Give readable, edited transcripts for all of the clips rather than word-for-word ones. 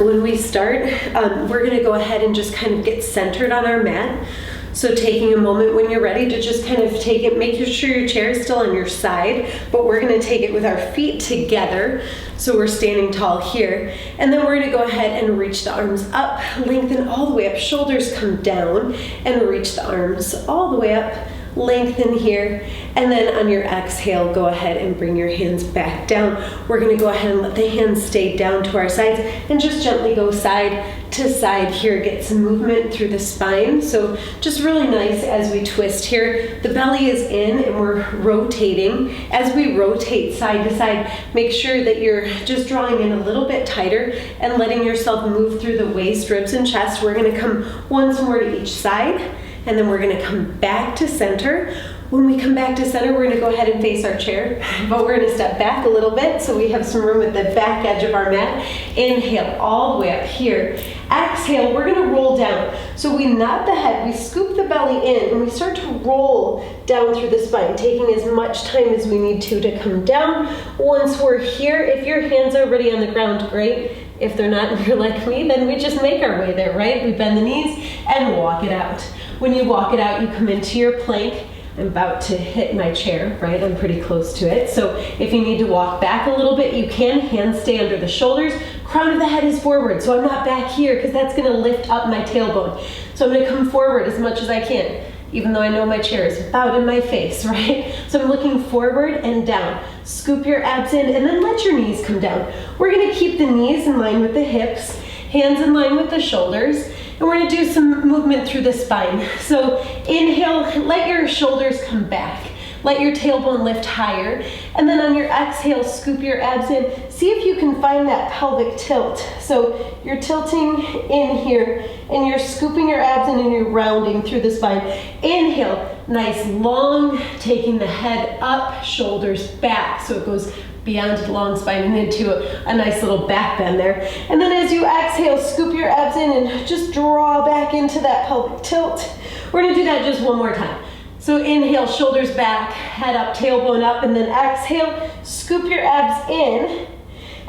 when we start, we're gonna go ahead and just kind of get centered on our mat. So taking a moment when you're ready to just kind of take it, make sure your chair is still on your side, but we're gonna take it with our feet together. So we're standing tall here. And then we're gonna go ahead and reach the arms up, lengthen all the way up, shoulders come down, and reach the arms all the way up, lengthen here. And then on your exhale, go ahead and bring your hands back down. We're gonna go ahead and let the hands stay down to our sides and just gently go side to side here, get some movement through the spine. So just really nice as we twist here. The belly is in and we're rotating. As we rotate side to side, make sure that you're just drawing in a little bit tighter and letting yourself move through the waist, ribs, and chest. We're gonna come once more to each side, and then we're gonna come back to center. When we come back to center, we're gonna go ahead and face our chair, but we're gonna step back a little bit so we have some room at the back edge of our mat. Inhale all the way up here. Exhale, we're gonna roll down. So we nod the head, we scoop the belly in, and we start to roll down through the spine, taking as much time as we need to come down. Once we're here, if your hands are already on the ground, great. If they're not and you're like me, then we just make our way there, right? We bend the knees and walk it out. When you walk it out, you come into your plank. I'm about to hit my chair, right? I'm pretty close to it. So if you need to walk back a little bit, you can. Hands stay under the shoulders. Crown of the head is forward, so I'm not back here because that's gonna lift up my tailbone. So I'm gonna come forward as much as I can, even though I know my chair is about in my face, right? So I'm looking forward and down. Scoop your abs in and then let your knees come down. We're gonna keep the knees in line with the hips, hands in line with the shoulders, and we're gonna do some movement through the spine. So inhale, let your shoulders come back. Let your tailbone lift higher. And then on your exhale, scoop your abs in. See if you can find that pelvic tilt. So you're tilting in here and you're scooping your abs in and you're rounding through the spine. Inhale, nice long, taking the head up, shoulders back. So it goes beyond the long spine and into a nice little back bend there. And then as you exhale, scoop your abs in and just draw back into that pelvic tilt. We're gonna do that just one more time. So inhale, shoulders back, head up, tailbone up, and then exhale, scoop your abs in,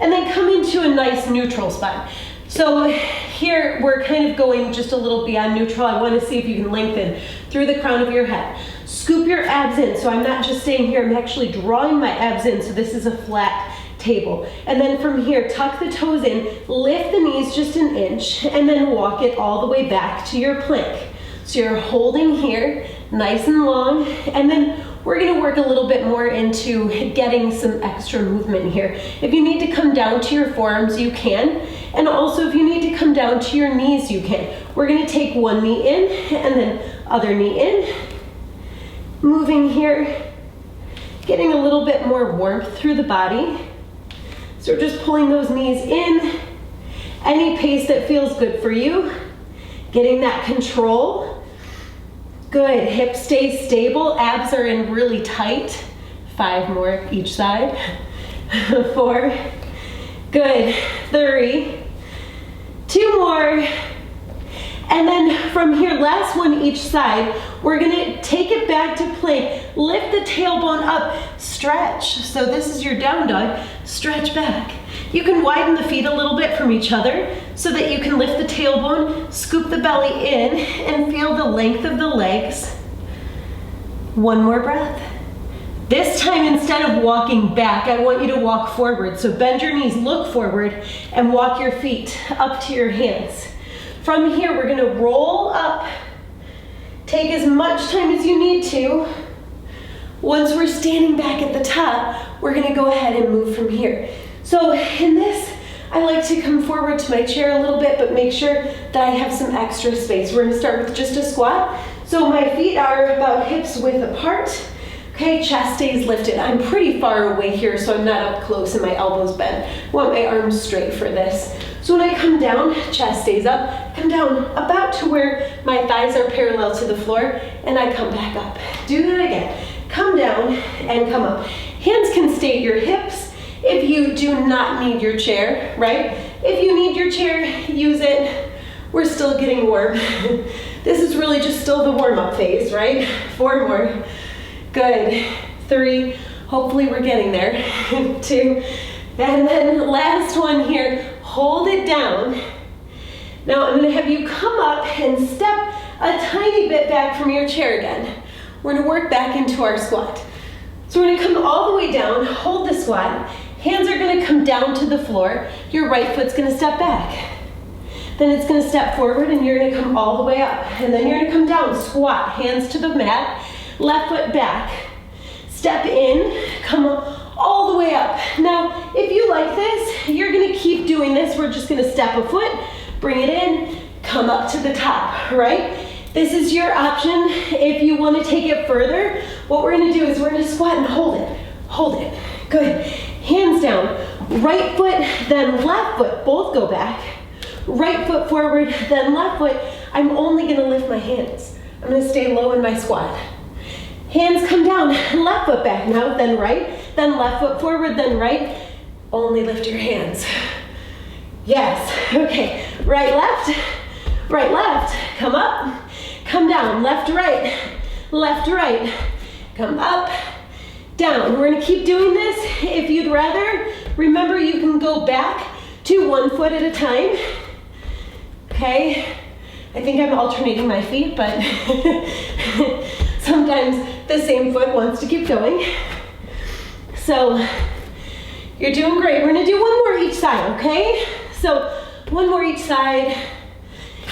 and then come into a nice neutral spine. So here we're kind of going just a little beyond neutral. I want to see if you can lengthen through the crown of your head. Scoop your abs in. So I'm not just staying here, I'm actually drawing my abs in. So this is a flat table. And then from here, tuck the toes in, lift the knees just an inch, and then walk it all the way back to your plank. So you're holding here, nice and long, and then we're gonna work a little bit more into getting some extra movement here. If you need to come down to your forearms, you can. And also if you need to come down to your knees, you can. We're gonna take one knee in and then other knee in. Moving here, getting a little bit more warmth through the body. So we're just pulling those knees in. Any pace that feels good for you. Getting that control. Good, hips stay stable, abs are in really tight. 5 more each side. 4, good, 3, 2 more. And then from here, last one each side, we're gonna take it back to plank, lift the tailbone up, stretch. So this is your down dog, stretch back. You can widen the feet a little bit from each other so that you can lift the tailbone, scoop the belly in, and feel the length of the legs. One more breath. This time, instead of walking back, I want you to walk forward. So bend your knees, look forward, and walk your feet up to your hands. From here, we're gonna roll up. Take as much time as you need to. Once we're standing back at the top, we're gonna go ahead and move from here. So in this, I like to come forward to my chair a little bit, but make sure that I have some extra space. We're gonna start with just a squat. So my feet are about hips width apart. Okay, chest stays lifted. I'm pretty far away here, so I'm not up close and my elbows bent. I want my arms straight for this. So when I come down, chest stays up, come down about to where my thighs are parallel to the floor, and I come back up. Do that again. Come down and come up. Hands can stay at your hips. If you do not need your chair, right? If you need your chair, use it. We're still getting warm. This is really just still the warm-up phase, right? 4 more. Good. 3. Hopefully we're getting there. 2. And then last one here. hold it down. Now I'm gonna have you come up and step a tiny bit back from your chair again. We're gonna work back into our squat. So we're gonna come all the way down, hold the squat. Hands are gonna come down to the floor. Your right foot's gonna step back. Then it's gonna step forward and you're gonna come all the way up. And then you're gonna come down, squat, hands to the mat, left foot back. Step in, come all the way up. Now, if you like this, you're gonna keep doing this. We're just gonna step a foot, bring it in, come up to the top, right? This is your option. If you wanna take it further, what we're gonna do is we're gonna squat and hold it. Hold it, good. Hands down, right foot, then left foot, both go back. Right foot forward, then left foot. I'm only gonna lift my hands. I'm gonna stay low in my squat. Hands come down, left foot back now, then right, then left foot forward, then right. Only lift your hands. Yes, okay. Right, left, come up, come down, left, right, come up, down. We're gonna keep doing this. If you'd rather, remember you can go back to one foot at a time. Okay, I think I'm alternating my feet, but sometimes the same foot wants to keep going. So you're doing great. We're gonna do one more each side, okay? So one more each side.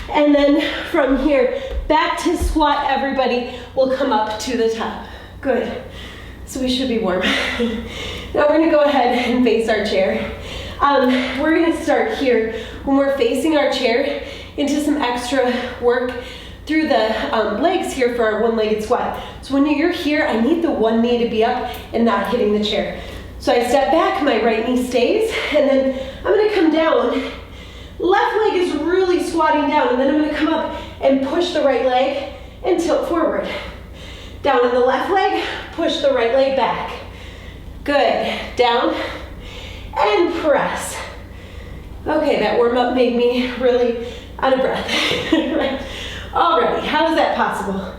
And then from here, back to squat, everybody will come up to the top. Good. So we should be warm. Now we're gonna go ahead and face our chair. We're gonna start here when we're facing our chair into some extra work through the legs here for our one-legged squat. So when you're here, I need the one knee to be up and not hitting the chair. So I step back, my right knee stays, and then I'm gonna come down. Left leg is really squatting down, and then I'm gonna come up and push the right leg and tilt forward. Down in the left leg, push the right leg back. Good, down and press. Okay, that warm up made me really out of breath. Right. Alrighty, how is that possible?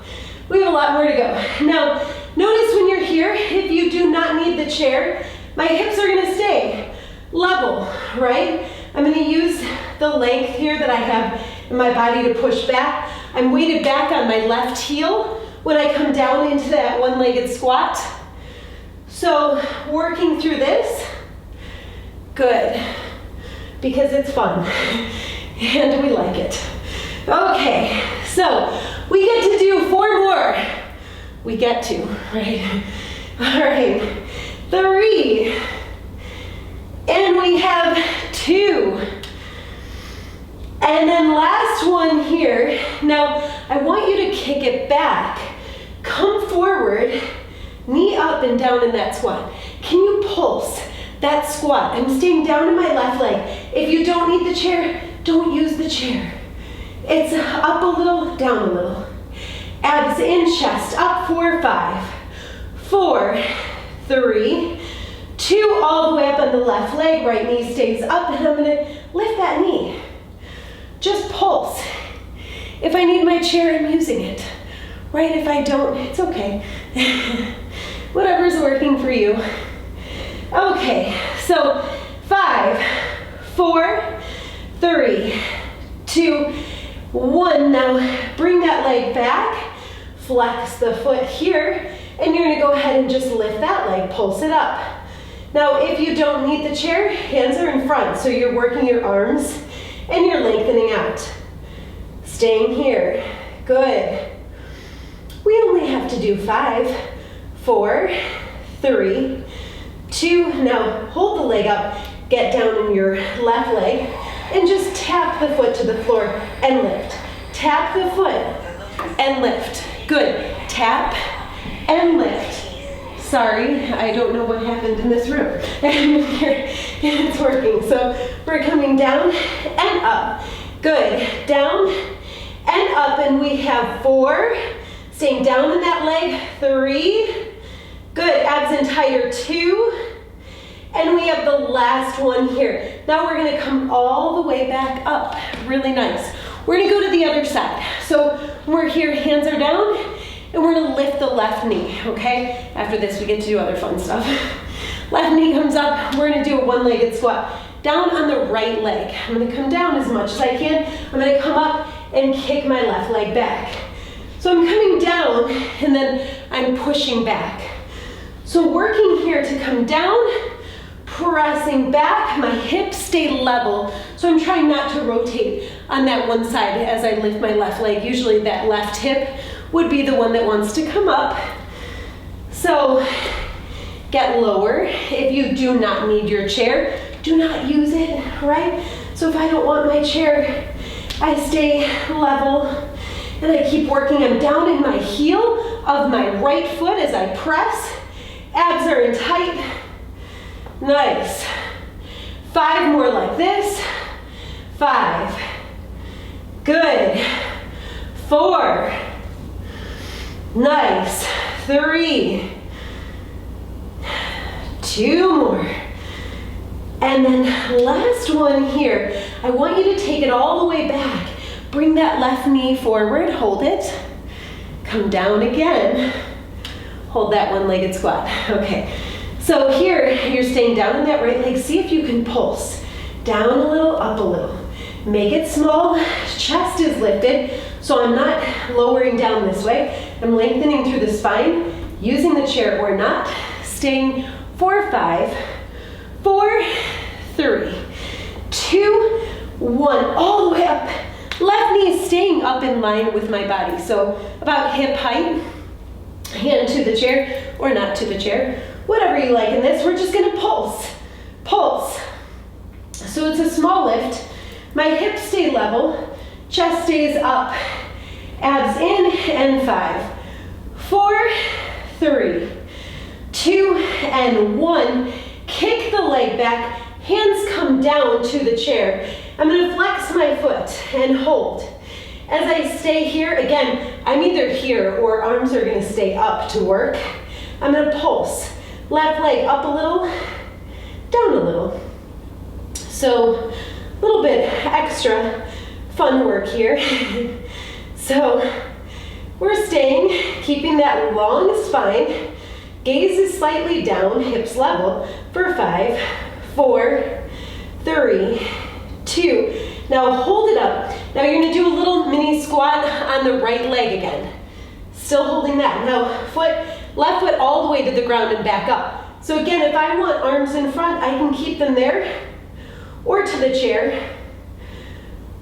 We have a lot more to go. Now, notice when you're here, if you do not need the chair, my hips are gonna stay level, right? I'm gonna use the length here that I have in my body to push back. I'm weighted back on my left heel when I come down into that one-legged squat. So working through this, good, because it's fun and we like it. Okay, so we get to do 4 more. We get to, right? All right, 3, and we have 2. And then last one here. Now, I want you to kick it back. Come forward, knee up and down in that squat. Can you pulse that squat? I'm staying down in my left leg. If you don't need the chair, don't use the chair. It's up a little, down a little. Abs in, chest, up, 4, 5, 4, 3, 2, all the way up on the left leg. Right knee stays up, and I'm gonna lift that knee. Just pulse. If I need my chair, I'm using it. Right, if I don't, it's okay. Whatever's working for you. Okay, so 5, 4, 3, 2, 1. Now bring that leg back, flex the foot here, and you're gonna go ahead and just lift that leg, pulse it up. Now if you don't need the chair, hands are in front, so you're working your arms and you're lengthening out. Staying here, good. We only have to do 5, 4, 3, 2. Now hold the leg up, get down in your left leg, and just tap the foot to the floor and lift. Tap the foot and lift. Good. Tap and lift. Sorry, I don't know what happened in this room. It's working. So we're coming down and up. Good. Down and up, and we have 4. Staying down in that leg, 3. Good, abs in tighter, 2. And we have the last one here. Now we're gonna come all the way back up, really nice. We're gonna go to the other side. So we're here, hands are down, and we're gonna lift the left knee, okay? After this, we get to do other fun stuff. Left knee comes up, we're gonna do a one-legged squat. down on the right leg. I'm gonna come down as much as I can. I'm gonna come up and kick my left leg back. So I'm coming down and then I'm pushing back. So working here to come down, pressing back, my hips stay level. So I'm trying not to rotate on that one side as I lift my left leg. Usually that left hip would be the one that wants to come up. So get lower. If you do not need your chair, do not use it, right? So if I don't want my chair, I stay level and I keep working. I'm down in my heel of my right foot as I press. Abs are in tight. Nice. 5 more like this. 5. Good. 4. Nice. 3. 2 more. And then last one here. I want you to take it all the way back. Bring that left knee forward. Hold it. Come down again. Hold that one-legged squat. Okay. So here, you're staying down in that right leg. See if you can pulse. Down a little, up a little. Make it small. Chest is lifted. So I'm not lowering down this way. I'm lengthening through the spine, using the chair or not. Staying 4, 5, 4, 3, 2, 1. All the way up. Left knee is staying up in line with my body. So about hip height. Hand to the chair or not to the chair. Whatever you like in this. We're just going to pulse. Pulse. So it's a small lift. My hips stay level. Chest stays up. Abs in and 5, 4, 3, 2, and 1. Kick the leg back. Hands come down to the chair. I'm going to flex my foot and hold. As I stay here, again, I'm either here or arms are going to stay up to work. I'm going to pulse. Left leg up a little, down a little. So a little bit extra fun work here. So we're staying, keeping that long spine. Gaze is slightly down, hips level for 5, 4, 3, 2. Now hold it up. Now you're gonna do a little mini squat on the right leg again. Still holding that. Now left foot all the way to the ground and back up. So again, if I want arms in front, I can keep them there or to the chair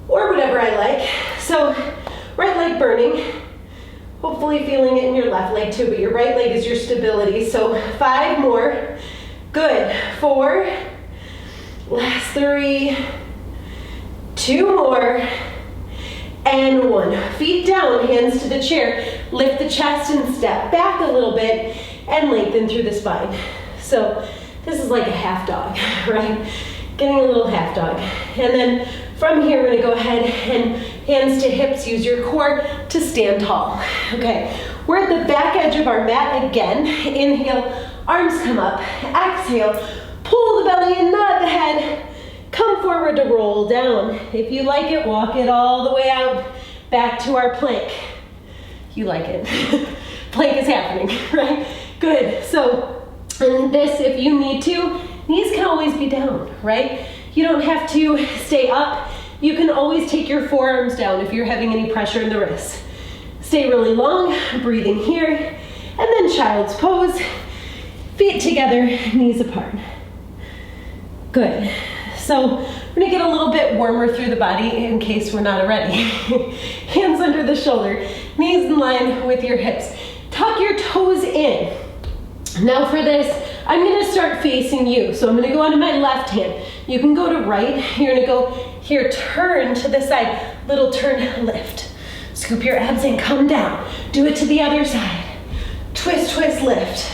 or whatever I like. So right leg burning, hopefully feeling it in your left leg too, but your right leg is your stability. So 5 more. Good. 4. Last 3. 2 more. And 1. Feet down, hands to the chair. Lift the chest and step back a little bit and lengthen through the spine. So this is like a half dog, right? Getting a little half dog. And then from here, we're gonna go ahead and hands to hips, use your core to stand tall. Okay, we're at the back edge of our mat again. Inhale, arms come up. Exhale, pull the belly and nod the head. Come forward to roll down. If you like it, walk it all the way out back to our plank. You like it. Plank is happening, right? Good. So, and this, if you need to, knees can always be down, right? You don't have to stay up. You can always take your forearms down if you're having any pressure in the wrists. Stay really long, breathing here, and then child's pose. Feet together, knees apart. Good. So we're gonna get a little bit warmer through the body in case we're not already. Hands under the shoulder, knees in line with your hips. Tuck your toes in. Now for this, I'm gonna start facing you. So I'm gonna go onto my left hand. You can go to right. You're gonna go here, turn to the side. Little turn, lift. Scoop your abs in, come down. Do it to the other side. Twist, twist, lift.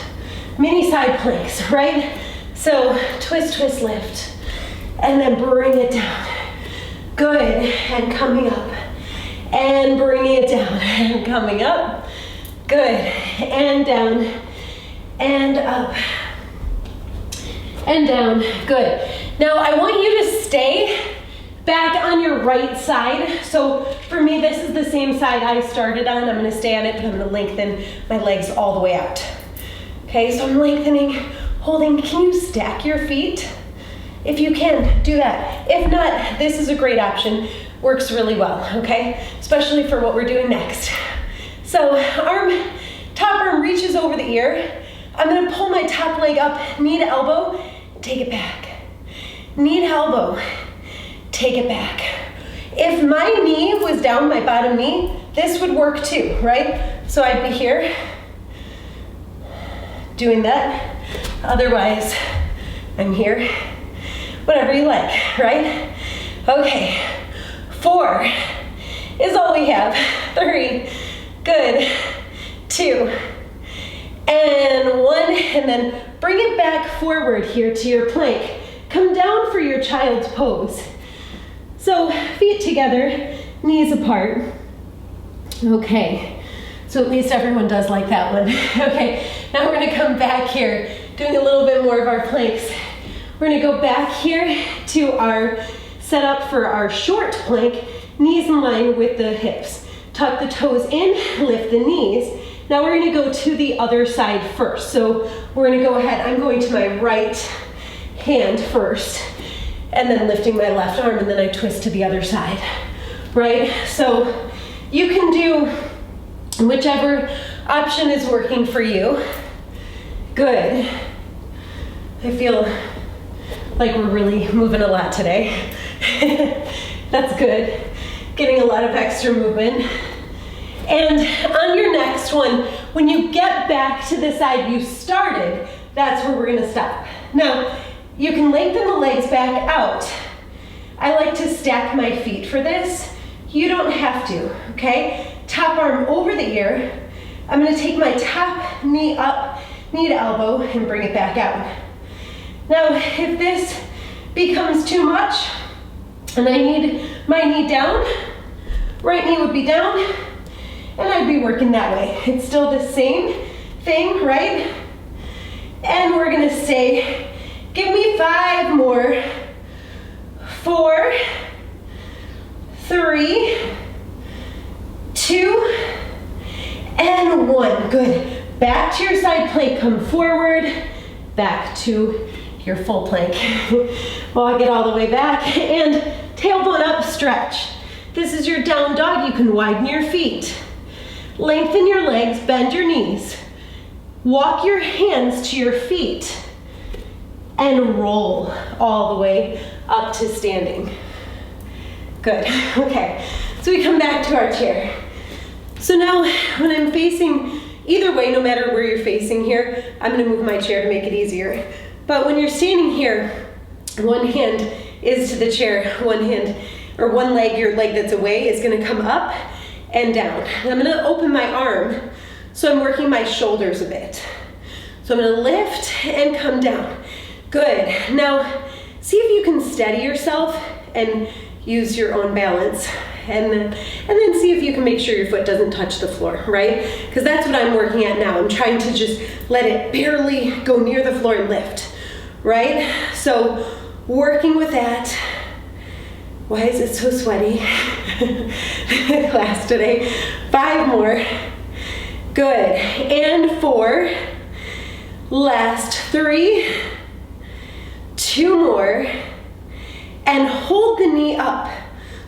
Mini side planks, right? So twist, twist, lift. And then bring it down. Good, and coming up. And bringing it down, and coming up. Good, and down, and up, and down, good. Now I want you to stay back on your right side. So for me, this is the same side I started on. I'm gonna stay on it, but I'm gonna lengthen my legs all the way out. Okay, so I'm lengthening, holding. Can you stack your feet? If you can, do that. If not, this is a great option. Works really well, okay? Especially for what we're doing next. So top arm reaches over the ear. I'm gonna pull my top leg up, knee to elbow, take it back. Knee to elbow, take it back. If my knee was down, my bottom knee, this would work too, right? So I'd be here, doing that. Otherwise, I'm here. Whatever you like, right? Okay, 4 is all we have. 3, good, 2, and 1, and then bring it back forward here to your plank. Come down for your child's pose. So feet together, knees apart. Okay, so at least everyone does like that one. Okay, now we're gonna come back here, doing a little bit more of our planks. We're gonna go back here to our setup for our short plank, knees in line with the hips. Tuck the toes in, lift the knees. Now we're gonna go to the other side first. So we're gonna go ahead, I'm going to my right hand first, and then lifting my left arm, and then I twist to the other side, right? So you can do whichever option is working for you. Good. I feel like we're really moving a lot today. That's good. Getting a lot of extra movement. And on your next one, when you get back to the side you started, that's where we're gonna stop. Now, you can lengthen the legs back out. I like to stack my feet for this. You don't have to, okay? Top arm over the ear. I'm gonna take my top knee up, knee to elbow, and bring it back out. Now, if this becomes too much, and I need my knee down, right knee would be down, and I'd be working that way. It's still the same thing, right? And we're gonna say, give me 5 more. 4, 3, 2, and 1. Good. Back to your side plank, come forward, back to your full plank. Walk it all the way back, and tailbone up, stretch. This is your down dog. You can widen your feet. Lengthen your legs, bend your knees. Walk your hands to your feet and roll all the way up to standing. Good, okay. So we come back to our chair. So now when I'm facing either way, no matter where you're facing here, I'm gonna move my chair to make it easier. But when you're standing here, one hand is to the chair, one hand, or one leg, your leg that's away is gonna come up and down. And I'm gonna open my arm, so I'm working my shoulders a bit. So I'm gonna lift and come down. Good, now see if you can steady yourself and use your own balance. And then see if you can make sure your foot doesn't touch the floor, right? Because that's what I'm working at now. I'm trying to just let it barely go near the floor and lift, right? So working with that. Why is it so sweaty? Class today. 5 more. Good, and 4. Last 3. 2 more. And hold the knee up.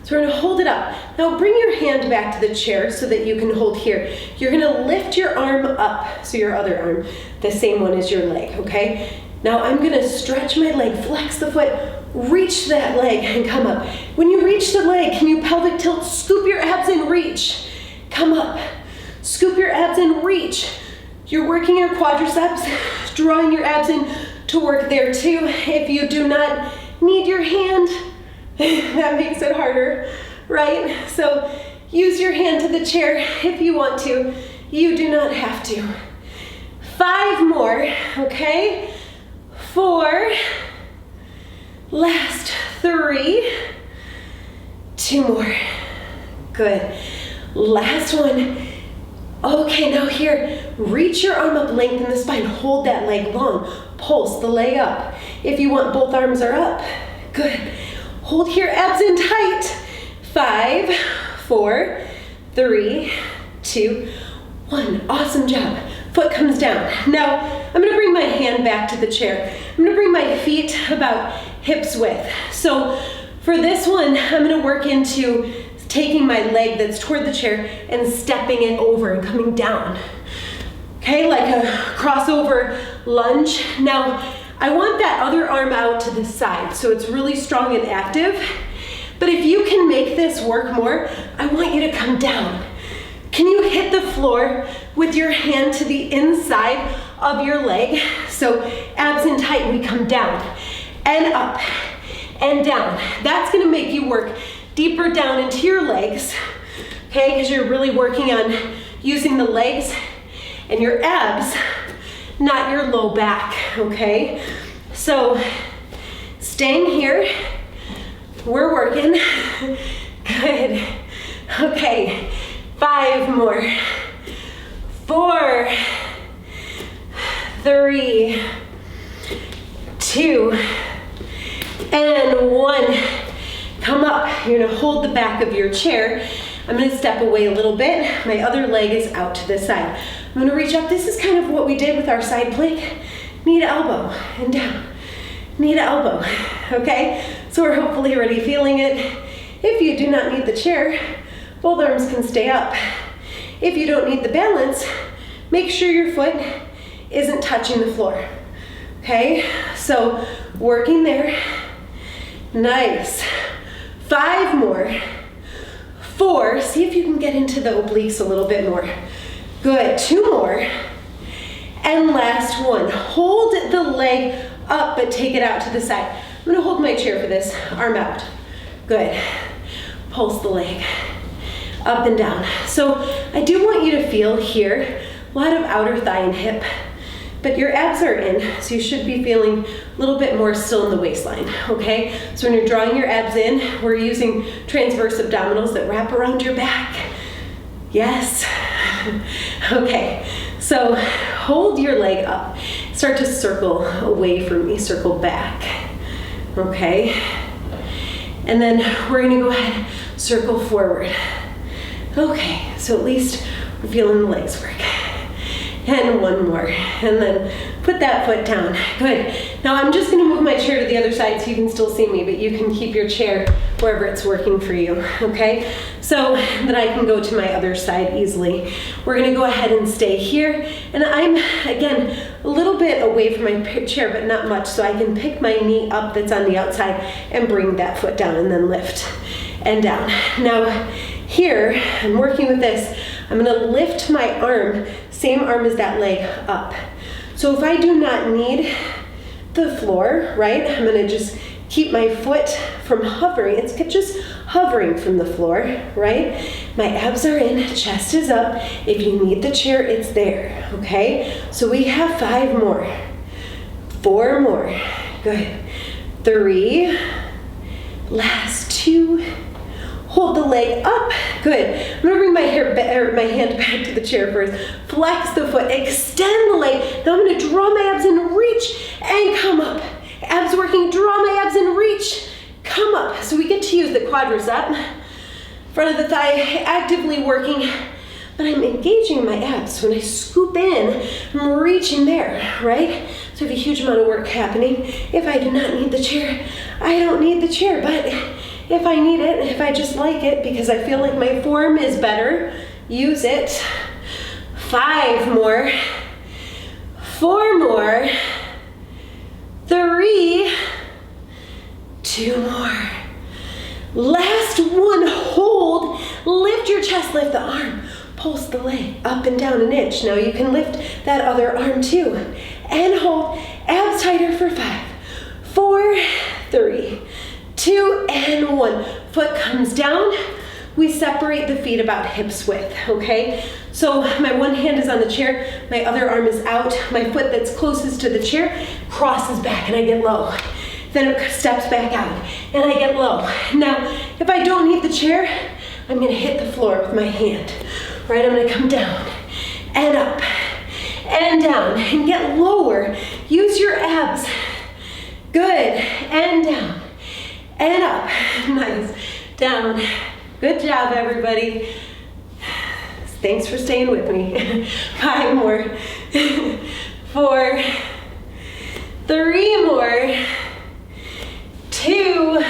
So we're gonna hold it up. Now bring your hand back to the chair so that you can hold here. You're gonna lift your arm up, so your other arm, the same one as your leg, okay? Now I'm gonna stretch my leg, flex the foot, reach that leg and come up. When you reach the leg, can you pelvic tilt, scoop your abs in, reach. Come up, scoop your abs in, reach. You're working your quadriceps, drawing your abs in to work there too. If you do not need your hand, that makes it harder, right? So use your hand to the chair if you want to. You do not have to. 5 more, okay? 4. Last 3. 2 more. Good. Last one. Okay, now here, reach your arm up, lengthen the spine, hold that leg long, pulse the leg up. If you want, both arms are up. Good. Hold here, abs in tight. 5, 4, 3, 2, 1. Awesome job. Foot comes down. Now, I'm gonna bring my hand back to the chair. I'm gonna bring my feet about hips width. So for this one, I'm gonna work into taking my leg that's toward the chair and stepping it over and coming down. Okay, like a crossover lunge. Now, I want that other arm out to the side so it's really strong and active. But if you can make this work more, I want you to come down. Can you hit the floor with your hand to the inside of your leg? So abs in tight, we come down and up and down. That's gonna make you work deeper down into your legs, okay? Because you're really working on using the legs and your abs, not your low back, okay? So staying here, we're working. Good. Okay, 5 more. 4, 3, 2, and 1. Come up. You're gonna hold the back of your chair. I'm gonna step away a little bit. My other leg is out to the side. I'm gonna reach up. This is kind of what we did with our side plank. Knee to elbow and down. Knee to elbow, okay? So we're hopefully already feeling it. If you do not need the chair, both arms can stay up. If you don't need the balance, make sure your foot isn't touching the floor, okay? So working there. Nice. 5 more. 4, see if you can get into the obliques a little bit more. Good, 2 more. And last one. Hold the leg up, but take it out to the side. I'm gonna hold my chair for this, arm out. Good. Pulse the leg, up and down. So I do want you to feel here, a lot of outer thigh and hip, but your abs are in, so you should be feeling a little bit more still in the waistline, okay? So when you're drawing your abs in, we're using transverse abdominals that wrap around your back. Yes. Okay, so hold your leg up. Start to circle away from me, circle back, okay? And then we're gonna go ahead, circle forward. Okay, so at least we're feeling the legs work. And 1 more, and then put that foot down. Good. Now I'm just gonna move my chair to the other side so you can still see me, but you can keep your chair wherever it's working for you, okay? So that I can go to my other side easily. We're gonna go ahead and stay here, and I'm, again, a little bit away from my chair, but not much, so I can pick my knee up that's on the outside and bring that foot down and then lift and down. Now here, I'm working with this. I'm gonna lift my arm, same arm as that leg, up. So if I do not need the floor, right, I'm gonna just keep my foot from hovering. It's just hovering from the floor, right? My abs are in, chest is up. If you need the chair, it's there, okay? So we have 5 more, 4 more, good. 3, last 2. Hold the leg up, good. I'm gonna bring my hand back to the chair first. Flex the foot, extend the leg. Now I'm gonna draw my abs in, reach, and come up. Abs working, draw my abs in, reach, come up. So we get to use the quadricep. Front of the thigh actively working, but I'm engaging my abs. When I scoop in, I'm reaching there, right? So I have a huge amount of work happening. If I do not need the chair, I don't need the chair, but if I need it, if I just like it because I feel like my form is better, use it. 5 more, 4 more, 3, 2 more. Last one, hold, lift your chest, lift the arm, pulse the leg up and down an inch. Now you can lift that other arm too. And hold, abs tighter for 5, 4, 3, 2, and 1. Foot comes down. We separate the feet about hips width, okay? So my one hand is on the chair, my other arm is out. My foot that's closest to the chair crosses back and I get low. Then it steps back out and I get low. Now, if I don't need the chair, I'm gonna hit the floor with my hand, right? I'm gonna come down and up and down and get lower. Use your abs. Good, and down. And up, nice, down. Good job, everybody. Thanks for staying with me. 5 more, 4, 3 more, 2,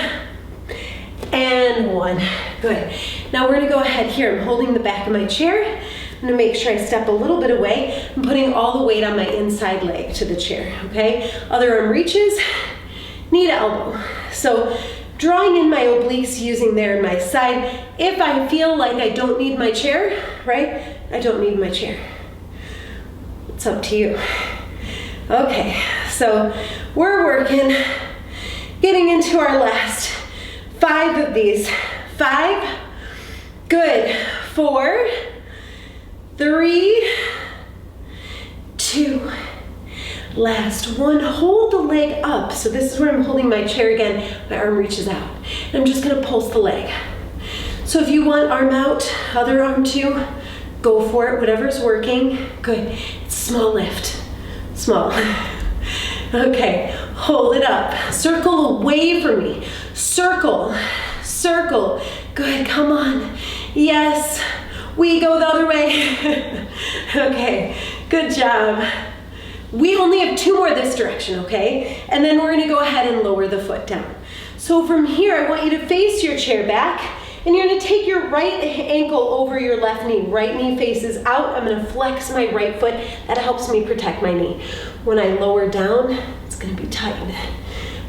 and 1. Good. Now we're gonna go ahead here. I'm holding the back of my chair. I'm gonna make sure I step a little bit away. I'm putting all the weight on my inside leg to the chair, okay? Other arm reaches, knee to elbow. So drawing in my obliques, using there in my side. If I feel like I don't need my chair, right? I don't need my chair. It's up to you. Okay, so we're working, getting into our last 5 of these. 5, good. 4, 3, 2, last 1. Hold the leg up. So this is where I'm holding my chair again. My arm reaches out. And I'm just gonna pulse the leg. So if you want arm out, other arm too, go for it, whatever's working. Good, it's small lift, small. Okay, hold it up. Circle away from me. Circle, circle. Good, come on. Yes, we go the other way. Okay, good job. We only have 2 more this direction, okay? And then we're gonna go ahead and lower the foot down. So from here, I want you to face your chair back, and you're gonna take your right ankle over your left knee. Right knee faces out. I'm gonna flex my right foot. That helps me protect my knee. When I lower down, it's gonna be tight,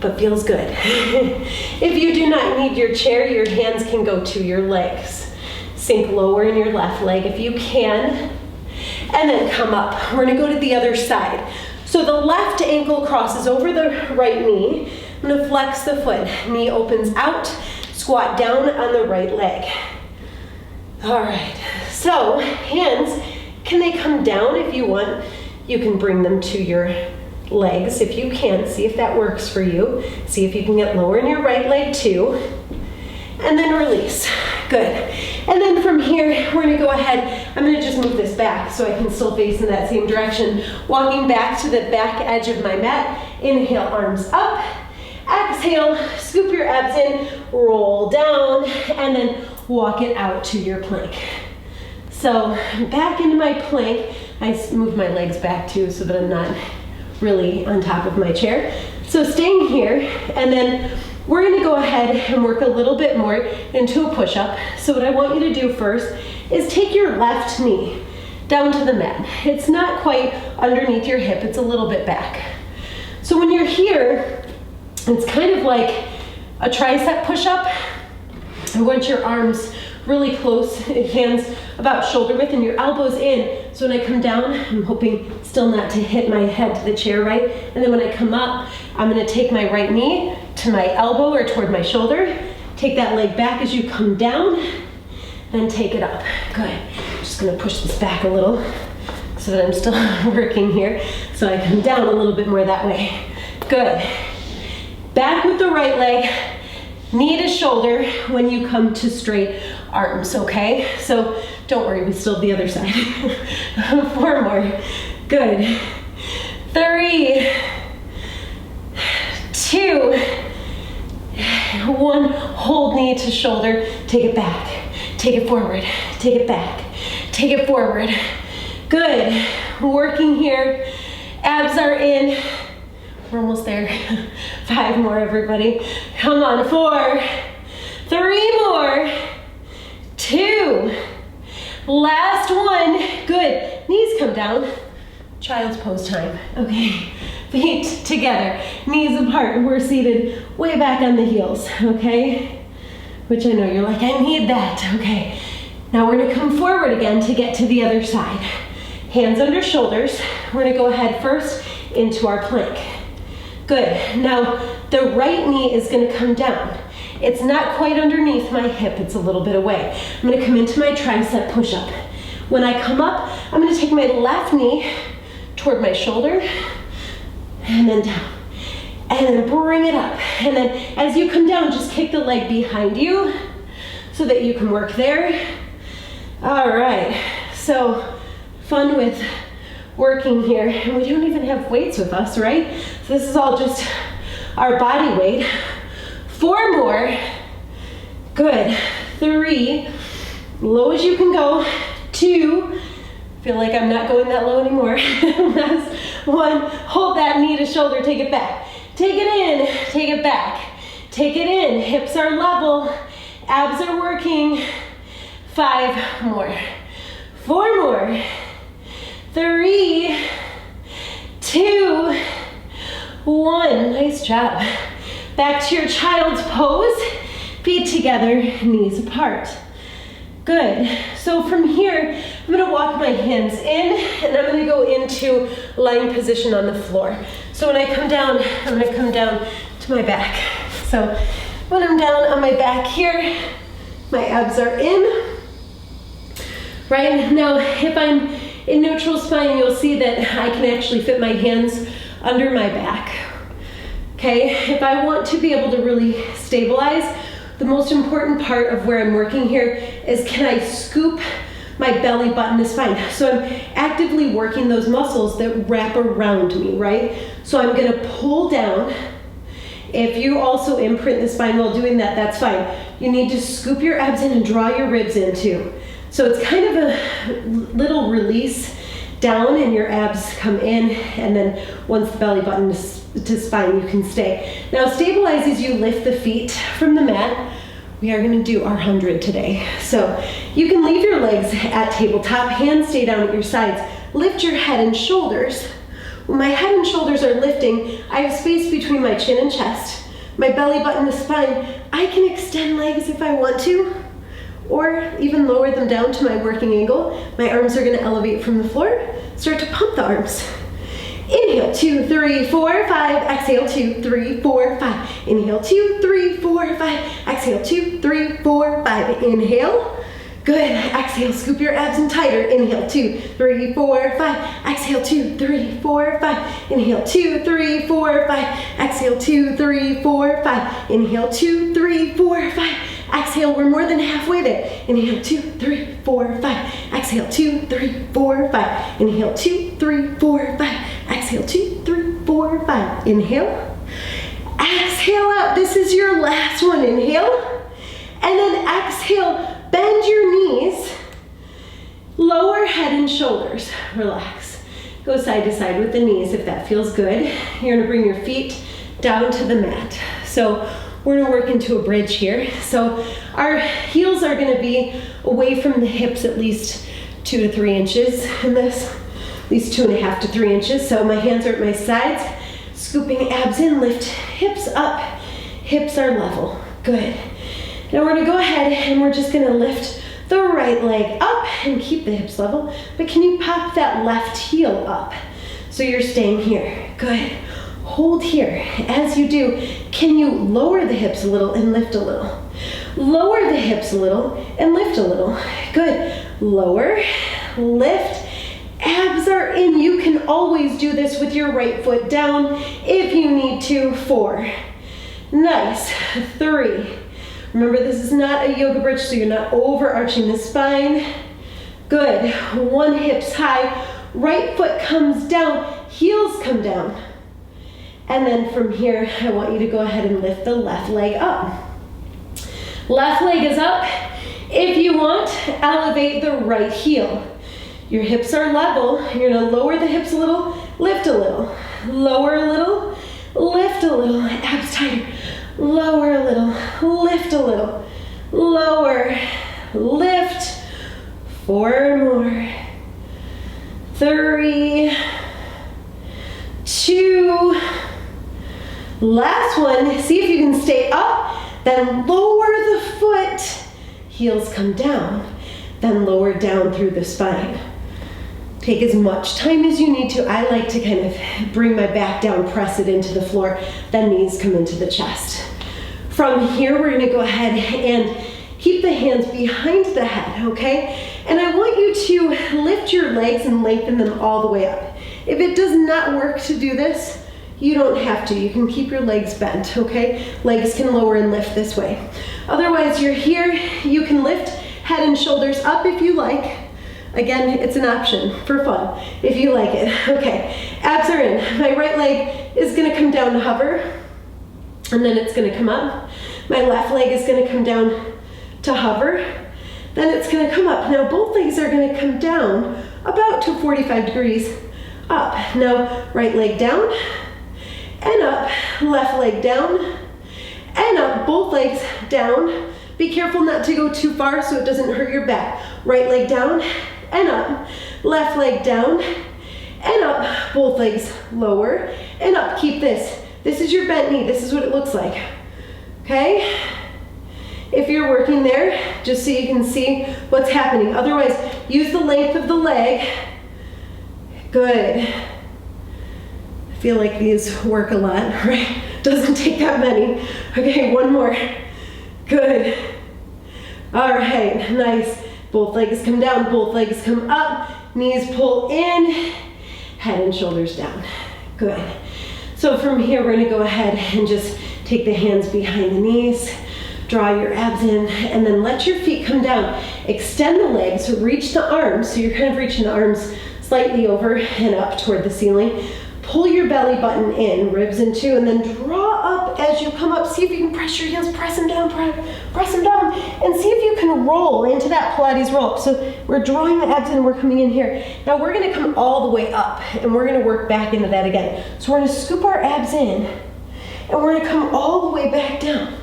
but feels good. If you do not need your chair, your hands can go to your legs. Sink lower in your left leg if you can, and then come up. We're gonna go to the other side. So the left ankle crosses over the right knee. I'm gonna flex the foot. Knee opens out, squat down on the right leg. All right, so hands, can they come down if you want? You can bring them to your legs if you can. See if that works for you. See if you can get lower in your right leg too. And then release. Good. And then from here, we're gonna go ahead, I'm gonna just move this back so I can still face in that same direction. Walking back to the back edge of my mat. Inhale, arms up. Exhale, scoop your abs in, roll down, and then walk it out to your plank. So back into my plank. I move my legs back too so that I'm not really on top of my chair. So staying here, and then we're gonna go ahead and work a little bit more into a push-up. So what I want you to do first is take your left knee down to the mat. It's not quite underneath your hip, it's a little bit back. So when you're here, it's kind of like a tricep push-up. I want your arms really close, hands about shoulder width and your elbows in. So when I come down, I'm hoping still not to hit my head to the chair, right? And then when I come up, I'm gonna take my right knee to my elbow or toward my shoulder. Take that leg back as you come down and take it up. Good. I'm just gonna push this back a little so that I'm still working here. So I come down a little bit more that way. Good. Back with the right leg, knee to shoulder when you come to straight arms, okay? So don't worry, we still have the other side. 4 more. Good. 3, 2, 1. Hold knee to shoulder. Take it back. Take it forward. Take it back. Take it forward. Good. Working here. Abs are in. We're almost there. 5 more, everybody. Come on. 4, 3 more. 2. Last 1. Good. Knees come down. Child's pose time. Okay. Feet together. Knees apart. We're seated way back on the heels. Okay. Which I know you're like, I need that. Okay. Now we're going to come forward again to get to the other side. Hands under shoulders. We're going to go ahead first into our plank. Good. Now the right knee is going to come down. It's not quite underneath my hip. It's a little bit away. I'm going to come into my tricep push-up. When I come up, I'm going to take my left knee toward my shoulder and then down. And then bring it up. And then as you come down, just kick the leg behind you so that you can work there. All right. So fun with working here. And we don't even have weights with us, right? So this is all just our body weight. 4 more. Good. 3. Low as you can go. 2. Feel like I'm not going that low anymore. Last 1. Hold that knee to shoulder. Take it back. Take it in. Take it back. Take it in, hips are level, abs are working. 5 more, 4 more, 3, 2, 1. Nice job. Back to your child's pose, feet together, knees apart. Good. So from here, I'm gonna walk my hands in and I'm gonna go into lying position on the floor. So when I come down, I'm gonna come down to my back. So when I'm down on my back here, my abs are in. Right now, if I'm in neutral spine, you'll see that I can actually fit my hands under my back. Okay, if I want to be able to really stabilize, the most important part of where I'm working here is, can I scoop my belly button to spine? So I'm actively working those muscles that wrap around me, right? So I'm gonna pull down. If you also imprint the spine while doing that, that's fine. You need to scoop your abs in and draw your ribs in too. So it's kind of a little release down and your abs come in, and then once the belly button is to spine, you can stay. Now stabilize as you lift the feet from the mat. We are gonna do our 100 today. So you can leave your legs at tabletop, hands stay down at your sides. Lift your head and shoulders. When my head and shoulders are lifting, I have space between my chin and chest. My belly button is spine. I can extend legs if I want to, or even lower them down to my working angle. My arms are gonna elevate from the floor. Start to pump the arms. Inhale, 2, 3, 4, 5. Exhale, 2, 3, 4, 5. Inhale, 2, 3, 4, 5. Exhale, 2, 3, 4, 5. Inhale. Good. Exhale, scoop your abs in tighter. Inhale, 2, 3, 4, 5. Exhale, 2, 3, 4, 5. Inhale, 2, 3, 4, 5. Exhale, 2, 3, 4, 5. Inhale, 2, 3, 4, 5. Exhale, we're more than halfway there. Inhale, 2, 3, 4, 5. Exhale, 2, 3, 4, 5. Inhale, 2, 3, 4, 5. Exhale, 2, 3, 4, 5. Inhale. Exhale out. This is your last one. Inhale. And then exhale. Bend your knees. Lower head and shoulders. Relax. Go side to side with the knees if that feels good. You're gonna bring your feet down to the mat. So we're gonna work into a bridge here. So our heels are gonna be away from the hips at least 2 to 3 inches in this. At least 2.5 to 3 inches. So my hands are at my sides, scooping abs in, lift hips up. Hips are level. Good. Now we're gonna go ahead and we're just gonna lift the right leg up and keep the hips level. But can you pop that left heel up? So you're staying here. Good. Hold here. As you do, can you lower the hips a little and lift a little? Lower the hips a little and lift a little. Good. Lower, lift. Abs are in. You can always do this with your right foot down if you need to. 4. Nice. 3. Remember, this is not a yoga bridge, so you're not overarching the spine. Good. 1 hip's high. Right foot comes down. Heels come down. And then from here, I want you to go ahead and lift the left leg up. Left leg is up. If you want, elevate the right heel. Your hips are level. You're gonna lower the hips a little, lift a little. Lower a little, lift a little. Abs tighter. Lower a little, lift a little. Lower, lift. 4 more. 3, 2. Last one. See if you can stay up, then lower the foot. Heels come down, then lower down through the spine. Take as much time as you need to. I like to kind of bring my back down, press it into the floor, then knees come into the chest. From here, we're gonna go ahead and keep the hands behind the head, okay? And I want you to lift your legs and lengthen them all the way up. If it does not work to do this, you don't have to. You can keep your legs bent, okay? Legs can lower and lift this way. Otherwise, you're here. You can lift head and shoulders up if you like. Again, it's an option for fun, if you like it. Okay, abs are in. My right leg is gonna come down to hover, and then it's gonna come up. My left leg is gonna come down to hover, then it's gonna come up. Now both legs are gonna come down about to 45 degrees up. Now right leg down and up, left leg down and up, both legs down. Be careful not to go too far so it doesn't hurt your back. Right leg down and up, left leg down and up, both legs lower and up. Keep this. This is your bent knee. This is what it looks like. Okay? If you're working there, just so you can see what's happening. Otherwise, use the length of the leg. Good. I feel like these work a lot, right? Doesn't take that many. Okay, one more. Good. All right, nice. Both legs come down, both legs come up, knees pull in, head and shoulders down. Good. So from here, we're gonna go ahead and just take the hands behind the knees, draw your abs in, and then let your feet come down. Extend the legs, reach the arms, so you're kind of reaching the arms slightly over and up toward the ceiling. Pull your belly button in, ribs in two, and then draw up as you come up. See if you can press your heels, press them down, press them down, and see if you can roll into that Pilates roll up. So we're drawing the abs in, we're coming in here. Now we're gonna come all the way up, and we're gonna work back into that again. So we're gonna scoop our abs in, and we're gonna come all the way back down.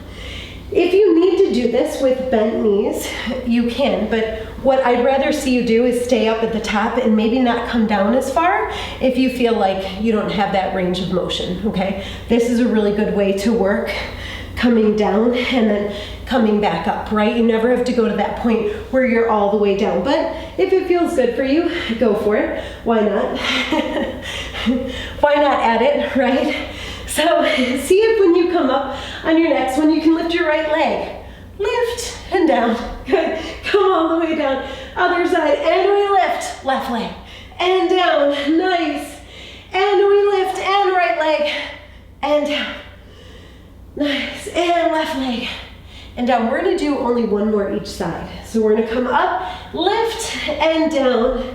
If you need to do this with bent knees, you can, but what I'd rather see you do is stay up at the top and maybe not come down as far if you feel like you don't have that range of motion, okay? This is a really good way to work coming down and then coming back up, right? You never have to go to that point where you're all the way down, but if it feels good for you, go for it. Why not? Why not add it, right? So see if when you come up on your next one, you can lift your right leg. Lift and down. Good. Come all the way down. Other side. And we lift. Left leg. And down. Nice. And we lift. And right leg. And down. Nice. And left leg. And down. We're going to do only one more each side. So we're going to come up, lift, and down.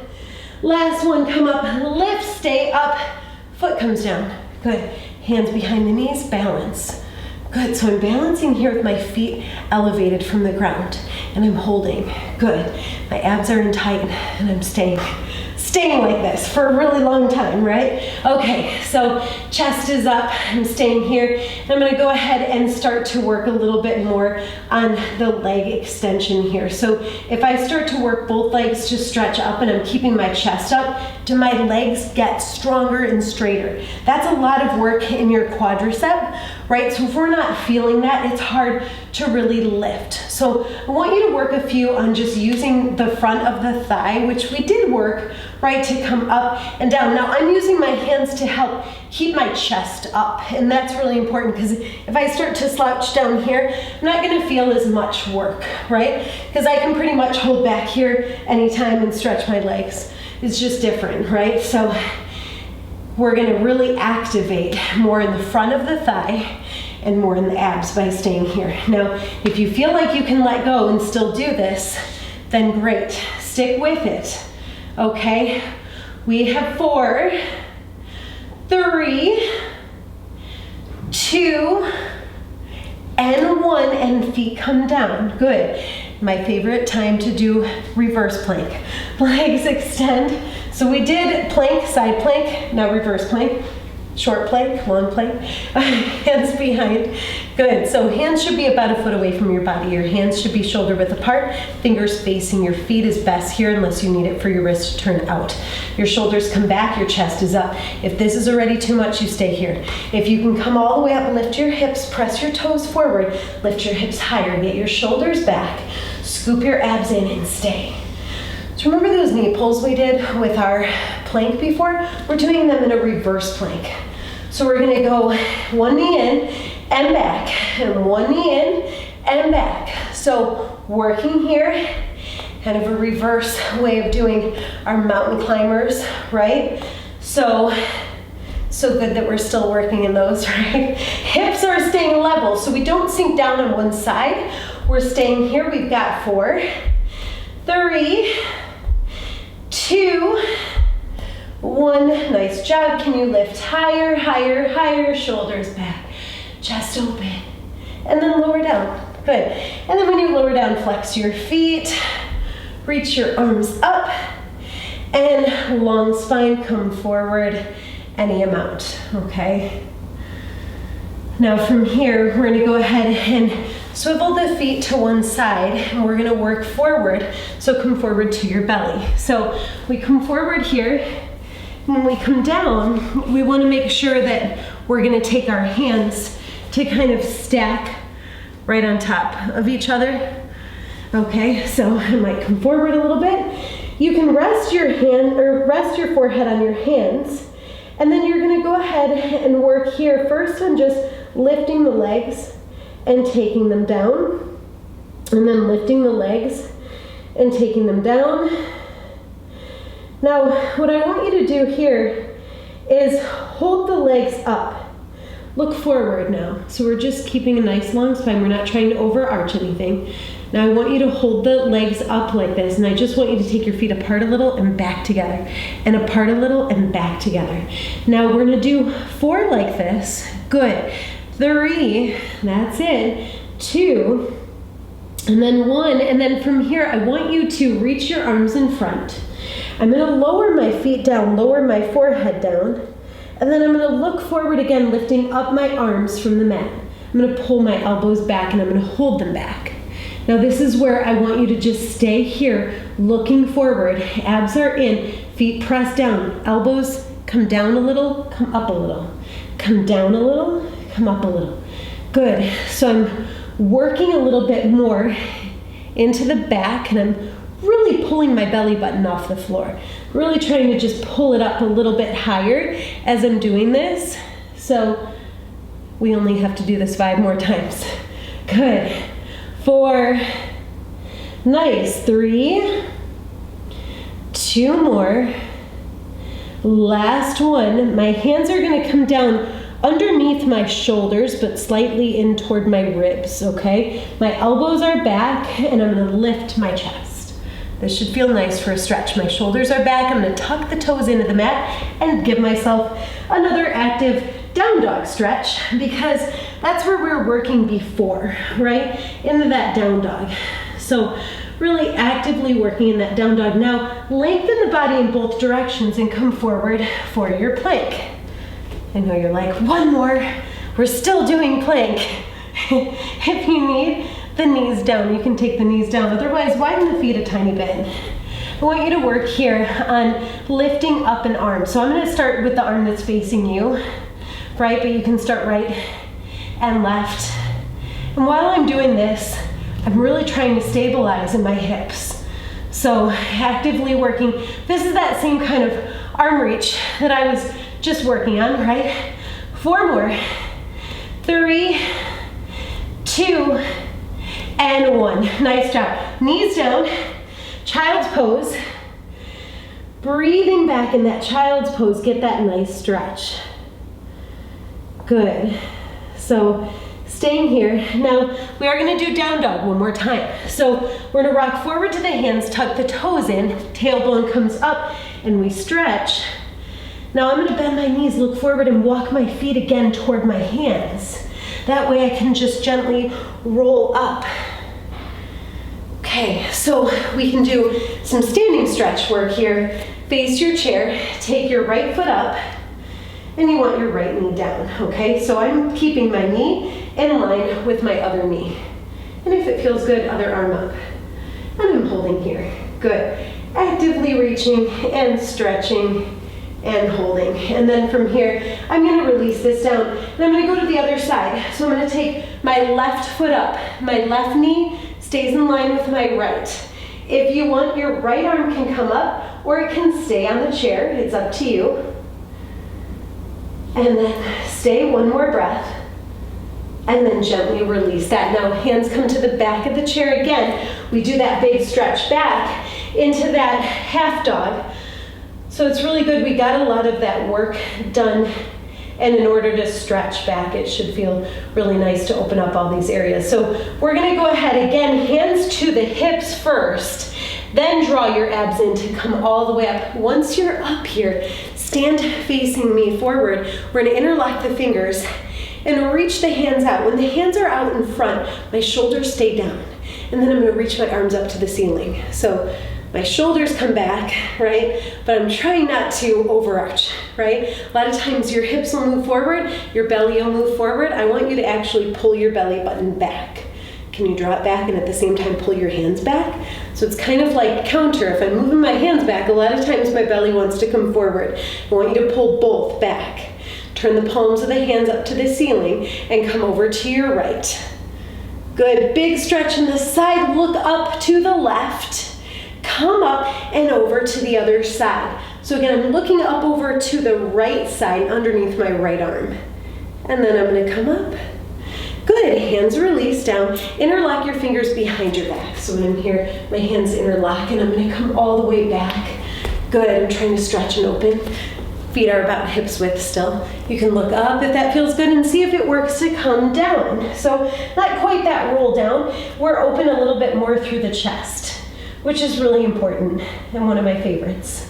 Last one. Come up, lift, stay up. Foot comes down. Good. Hands behind the knees, balance. Good, so I'm balancing here with my feet elevated from the ground, and I'm holding. Good, my abs are in tight, and I'm staying like this for a really long time, right? Okay, so chest is up, I'm staying here, and I'm gonna go ahead and start to work a little bit more on the leg extension here. So if I start to work both legs to stretch up and I'm keeping my chest up, do my legs get stronger and straighter? That's a lot of work in your quadricep, right? So if we're not feeling that, it's hard to really lift. So I want you to work a few on just using the front of the thigh, which we did work, right, to come up and down. Now I'm using my hands to help keep my chest up, and that's really important because if I start to slouch down here, I'm not gonna feel as much work, right? Because I can pretty much hold back here anytime and stretch my legs. It's just different, right? So we're gonna really activate more in the front of the thigh and more in the abs by staying here. Now, if you feel like you can let go and still do this, then great, stick with it, okay? We have 4, 3, 2, and 1, and feet come down, good. My favorite time to do reverse plank. Legs extend. So we did plank, side plank, now reverse plank. Short plank, long plank, hands behind. Good, so hands should be about a foot away from your body. Your hands should be shoulder width apart, fingers facing your feet is best here unless you need it for your wrist to turn out. Your shoulders come back, your chest is up. If this is already too much, you stay here. If you can come all the way up, lift your hips, press your toes forward, lift your hips higher, get your shoulders back, scoop your abs in and stay. So remember those knee pulls we did with our plank before? We're doing them in a reverse plank. So we're gonna go one knee in and back, and one knee in and back. So working here, kind of a reverse way of doing our mountain climbers, right? So good that we're still working in those, right? Hips are staying level, so we don't sink down on one side. We're staying here, we've got 4, 3, 2, 1, nice job. Can you lift higher, higher, higher, shoulders back, chest open, and then lower down, good. And then when you lower down, flex your feet, reach your arms up, and long spine, come forward any amount, okay? Now from here, we're gonna go ahead and swivel the feet to one side, and we're gonna work forward. So come forward to your belly. So we come forward here, and when we come down, we wanna make sure that we're gonna take our hands to kind of stack right on top of each other. Okay, so I might come forward a little bit. You can rest your forehead on your hands, and then you're gonna go ahead and work here first on just lifting the legs and taking them down, and then lifting the legs and taking them down. Now, what I want you to do here is hold the legs up. Look forward now. So we're just keeping a nice long spine. We're not trying to overarch anything. Now I want you to hold the legs up like this, and I just want you to take your feet apart a little and back together, and apart a little and back together. Now we're gonna do 4 like this. Good. 3, that's it. 2, and then 1, and then from here I want you to reach your arms in front. I'm gonna lower my feet down, lower my forehead down, and then I'm gonna look forward again, lifting up my arms from the mat. I'm gonna pull my elbows back, and I'm gonna hold them back. Now this is where I want you to just stay here, looking forward. Abs are in, feet press down, elbows come down a little, come up a little. Come down a little, come up a little. Good, so I'm working a little bit more into the back, and I'm really pulling my belly button off the floor. Really trying to just pull it up a little bit higher as I'm doing this. So we only have to do this 5 more times. Good. 4, nice, 3, 2 more, last one. My hands are gonna come down underneath my shoulders, but slightly in toward my ribs, okay? My elbows are back, and I'm gonna lift my chest. This should feel nice for a stretch. My shoulders are back, I'm gonna tuck the toes into the mat and give myself another active down dog stretch, because that's where we were working before, right? Into that down dog. So really actively working in that down dog. Now lengthen the body in both directions and come forward for your plank. I know you're like, 1 more, we're still doing plank. If you need the knees down, you can take the knees down. Otherwise, widen the feet a tiny bit. I want you to work here on lifting up an arm. So I'm gonna start with the arm that's facing you, right? But you can start right and left. And while I'm doing this, I'm really trying to stabilize in my hips. So actively working. This is that same kind of arm reach that I was just working on, right? 4 more. 3, 2, and 1. Nice job. Knees down, child's pose. Breathing back in that child's pose, get that nice stretch. Good. So staying here. Now we are gonna do down dog 1 more time. So we're gonna rock forward to the hands, tuck the toes in, tailbone comes up, and we stretch. Now I'm gonna bend my knees, look forward, and walk my feet again toward my hands. That way I can just gently roll up. Okay, so we can do some standing stretch work here. Face your chair, take your right foot up, and you want your right knee down, okay? So I'm keeping my knee in line with my other knee. And if it feels good, other arm up. And I'm holding here. Good. Actively reaching and stretching and holding. And then from here, I'm gonna release this down, and I'm gonna go to the other side. So I'm gonna take my left foot up. My left knee stays in line with my right. If you want, your right arm can come up, or it can stay on the chair. It's up to you. And then stay 1 more breath, and then gently release that. Now hands come to the back of the chair again. We do that big stretch back into that half dog. So it's really good. We got a lot of that work done, and in order to stretch back, it should feel really nice to open up all these areas. So we're gonna go ahead again, hands to the hips first, then draw your abs in to come all the way up. Once you're up here, stand facing me forward. We're gonna interlock the fingers and reach the hands out. When the hands are out in front, my shoulders stay down. And then I'm gonna reach my arms up to the ceiling. So my shoulders come back, right? But I'm trying not to overarch, right? A lot of times your hips will move forward, your belly will move forward. I want you to actually pull your belly button back. Can you draw it back and at the same time pull your hands back? So it's kind of like counter. If I'm moving my hands back, a lot of times my belly wants to come forward. I want you to pull both back. Turn the palms of the hands up to the ceiling and come over to your right. Good, big stretch in the side, look up to the left. Come up and over to the other side. So again, I'm looking up over to the right side underneath my right arm. And then I'm gonna come up. Good, hands release down. Interlock your fingers behind your back. So when I'm here, my hands interlock and I'm gonna come all the way back. Good, I'm trying to stretch and open. Feet are about hips width still. You can look up if that feels good and see if it works to come down. So not quite that roll down. We're open a little bit more through the chest, which is really important and one of my favorites.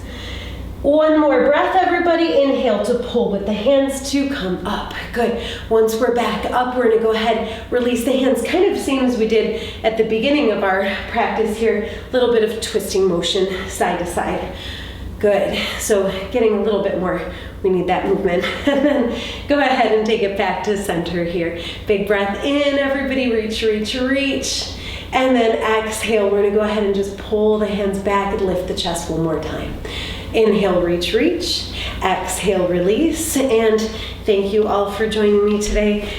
One more breath, everybody. Inhale to pull with the hands to come up. Good. Once we're back up, we're gonna go ahead, release the hands, kind of same as we did at the beginning of our practice here. A little bit of twisting motion side to side. Good. So getting a little bit more, we need that movement. And then go ahead and take it back to center here. Big breath in, everybody, reach, reach, reach. And then exhale, we're gonna go ahead and just pull the hands back and lift the chest one more time. Inhale, reach, reach. Exhale, release. And thank you all for joining me today.